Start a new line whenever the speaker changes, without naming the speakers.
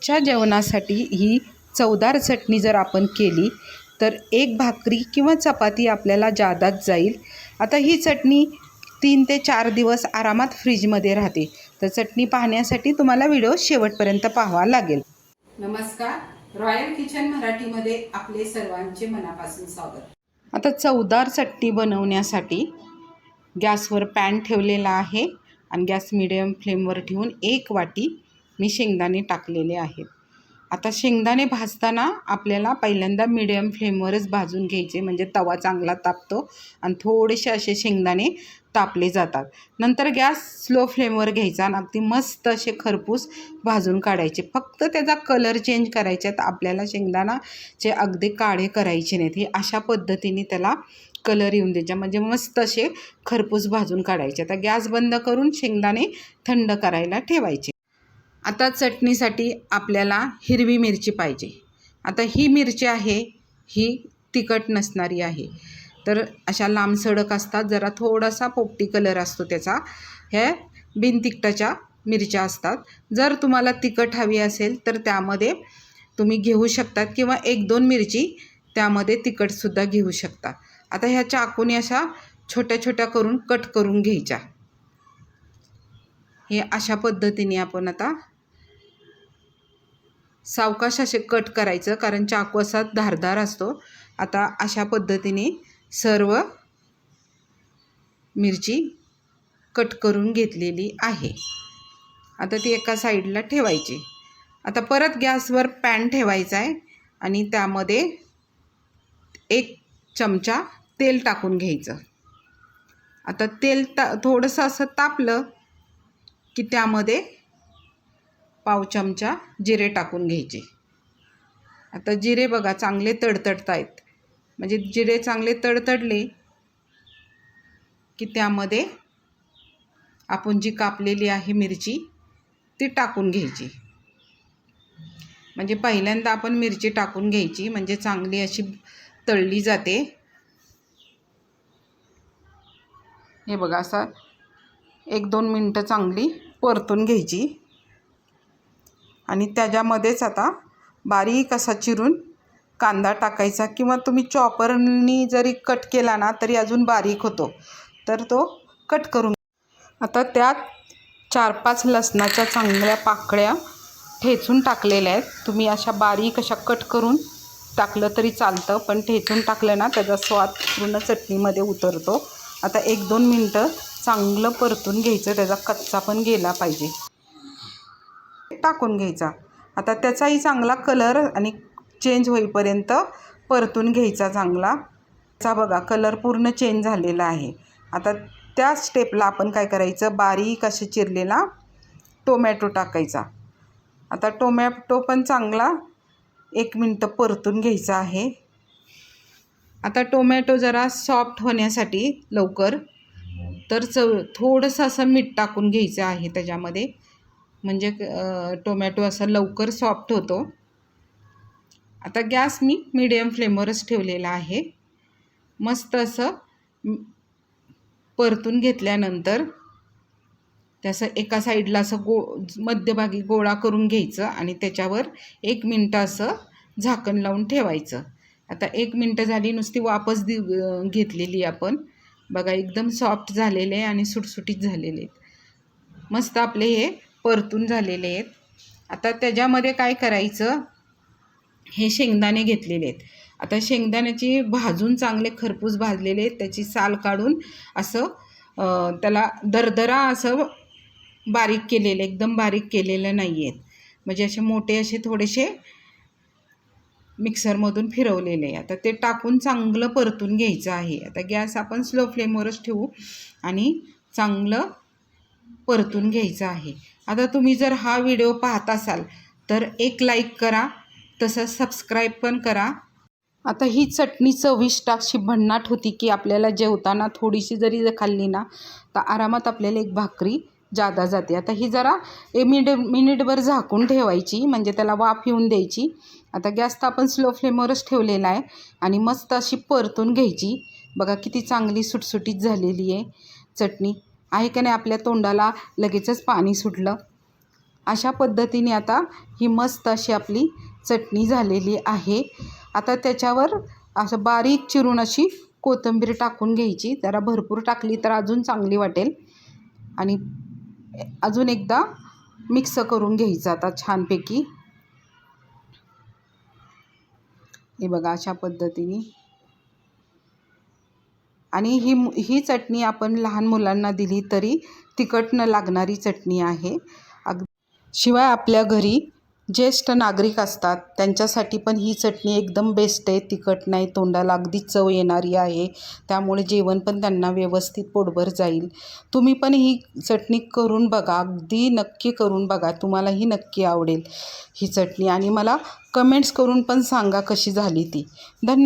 रोजच्या जेवणासाठी ही चवदार चटणी जर आपण केली तर एक भाकरी किंवा चपाती आपल्याला जादाच जाईल. आता ही चटणी 3 ते 4 दिवस आरामात फ्रीजमध्ये राहते. तर चटणी पाहण्यासाठी तुम्हाला व्हिडिओ शेवटपर्यंत पाहावा लागेल.
नमस्कार, रॉयल किचन मराठीमध्ये आपले सर्वांचे मनापासून स्वागत.
आता चवदार चटणी बनवण्यासाठी गॅसवर पॅन ठेवलेला आहे आणि गॅस मिडियम फ्लेमवर ठेवून 1 वाटी मी शेंगदाणे टाकलेले आहेत. आता शेंगदाणे भाजताना आपल्याला पहिल्यांदा मिडियम फ्लेमवरच भाजून घ्यायचे, म्हणजे तवा चांगला तापतो आणि थोडेसे असे शेंगदाणे तापले जातात. नंतर गॅस स्लो फ्लेमवर घ्यायचा आणि अगदी मस्त असे खरपूस भाजून काढायचे. फक्त त्याचा कलर चेंज करायचे आहेत आपल्याला, शेंगदाणाचे अगदी काळे करायचे नाहीत. हे अशा पद्धतीने त्याला कलर येऊन द्यायचा, म्हणजे मस्त असे खरपूस भाजून काढायचे. आता गॅस बंद करून शेंगदाणे थंड करायला ठेवायचे. आता चटणीसाठी आपल्याला हिरवी मिरची पाहिजे. आता ही मिरची आहे ही तिखट नसणारी आहे, तर अशा लांबसडक असतात, जरा थोडासा पोपटी कलर असतो त्याचा. ह्या बिनतिखटाच्या मिरच्या असतात. जर तुम्हाला तिखट हवी असेल तर त्यामध्ये तुम्ही घेऊ शकतात किंवा 1-2 मिरची त्यामध्ये तिखटसुद्धा घेऊ शकता. आता ह्या चाकूने अशा छोट्या छोट्या करून कट करून घ्यायच्या. हे अशा पद्धतीने आपण आता सावकाश असे कट करायचं, कारण चाकू असा धारदार असतो. आता अशा पद्धतीने सर्व मिरची कट करून घेतलेली आहे. आता ती एका साईडला ठेवायची. आता परत गॅसवर पॅन ठेवायचा आहे आणि त्यामध्ये 1 चमचा तेल टाकून घ्यायचं. आता तेल थोडंसं असं तापलं की त्यामध्ये पाव चमचा जिरे टाकून घ्यायचे. आता जिरे बघा चांगले तडतडत आहेत, म्हणजे जिरे चांगले तडतडले की त्यामध्ये आपण जी कापलेली आहे मिरची ती टाकून घ्यायची. म्हणजे पहिल्यांदा आपण मिरची टाकून घ्यायची, म्हणजे चांगली अशी तळली जाते. हे बघा असं 1-2 मिनटं चांगली परतून घ्यायची आणि त्याच्यामध्येच आता बारीक असा चिरून कांदा टाकायचा, किंवा तुम्ही चॉपरनी जरी कट केला ना तरी अजून बारीक होतो, तर तो कट करून. आता त्यात 4-5 लसणाच्या चांगल्या पाकळ्या ठेचून टाकलेल्या आहेत. तुम्ही अशा बारीक अशा कट करून टाकलं तरी चालतं, पण ठेचून टाकलं ना त्याचा स्वाद पूर्ण चटणीमध्ये उतरतो. आता 1-2 मिनटं चांगलं परतून घ्यायचं, त्याचा कच्चा पण गेला पाहिजे. टाकून घ्यायचा. आता त्याचाही चांगला कलर आणि चेंज होईपर्यंत परतून घ्यायचा चांगला. त्याचा बघा कलर पूर्ण चेंज झालेला आहे. आता त्या स्टेपला आपण काय करायचं, बारीक असे चिरलेला टोमॅटो टाकायचा. आता टोमॅटो पण चांगला 1 मिनटं परतून घ्यायचा आहे. आता टोमॅटो जरा सॉफ्ट होण्यासाठी लवकर तर थोडंसं असं मीठ टाकून घ्यायचं आहे त्याच्यामध्ये, म्हणजे टोमॅटो असा लवकर सॉफ्ट होतो. आता गॅस मी मीडियम फ्लेमवरच ठेवलेला आहे. मस्त असं परतून घेतल्यानंतर त्याचं एका साईडला असं मध्यभागी गोळा करून घ्यायचं आणि त्याच्यावर 1 मिनटं असं झाकण लावून ठेवायचं. आता 1 मिनटं झाली, नुसती वापस घेतलेली आपण. बघा एकदम सॉफ्ट झालेले आहे आणि सुटसुटीत झालेले आहेत. मस्त आपले हे परतून झालेले आहेत. आता त्याच्यामध्ये काय करायचं, हे शेंगदाणे घेतलेले आहेत. आता शेंगदाण्याची भाजून चांगले खरपूस भाजलेले आहेत, त्याची साल काढून असं त्याला दरदरा असं बारीक केलेले, एकदम बारीक केलेलं नाही आहेत, म्हणजे असे मोठे असे थोडेसे मिक्सरमधून फिरवलेले आहे. आता ते टाकून चांगलं परतून घ्यायचं आहे. आता गॅस आपण स्लो फ्लेमवरच ठेवू आणि चांगलं परतून घ्यायचं आहे. आता तुम्ही जर हा व्हिडिओ पाहत असाल तर एक लाईक करा, तसंच सबस्क्राईब पण करा. आता ही चटणी चविष्ट अशी भन्नाट होती की आपल्याला जेवताना थोडीशी जरी खाल्ली ना तर आरामात आपल्याला 1 भाकरी जादा जाते. आता ही जरा मिनिटभर झाकून ठेवायची, म्हणजे त्याला वाफ येऊन द्यायची. आता गॅस तर आपण स्लो फ्लेमवरच ठेवलेला आहे आणि मस्त अशी परतून घ्यायची. बघा किती चांगली सुटसुटीत झालेली आहे चटणी आहे का नाही. आपल्या तोंडाला लगेचच पाणी सुटलं. अशा पद्धतीने आता ही मस्त अशी आपली चटणी झालेली आहे. आता त्याच्यावर असं बारीक चिरून अशी कोथिंबीर टाकून घ्यायची. जरा भरपूर टाकली तर अजून चांगली वाटेल. आणि अजून एकदा मिक्स करून घ्यायचं आता छानपैकी. हे बघा अशा पद्धतीने. आणि ही चटणी आपण लहान मुलांना दिली तरी तिखट न लागणारी चटणी आहे. शिवाय आपल्या घरी ज्येष्ठ नागरिक असतात त्यांच्यासाठी पण ही चटणी एकदम बेस्ट आहे. तिखट नाही, तोंडाला अगदी चव येणारी आहे. त्यामुळे जेवण पण त्यांना व्यवस्थित पोटभर जाईल. तुम्ही पण ही चटणी करून बघा, अगदी नक्की करून बघा. तुम्हालाही नक्की आवडेल ही चटणी. आणि मला कमेंट्स करून पण सांगा कशी झाली ती. धन्यवाद.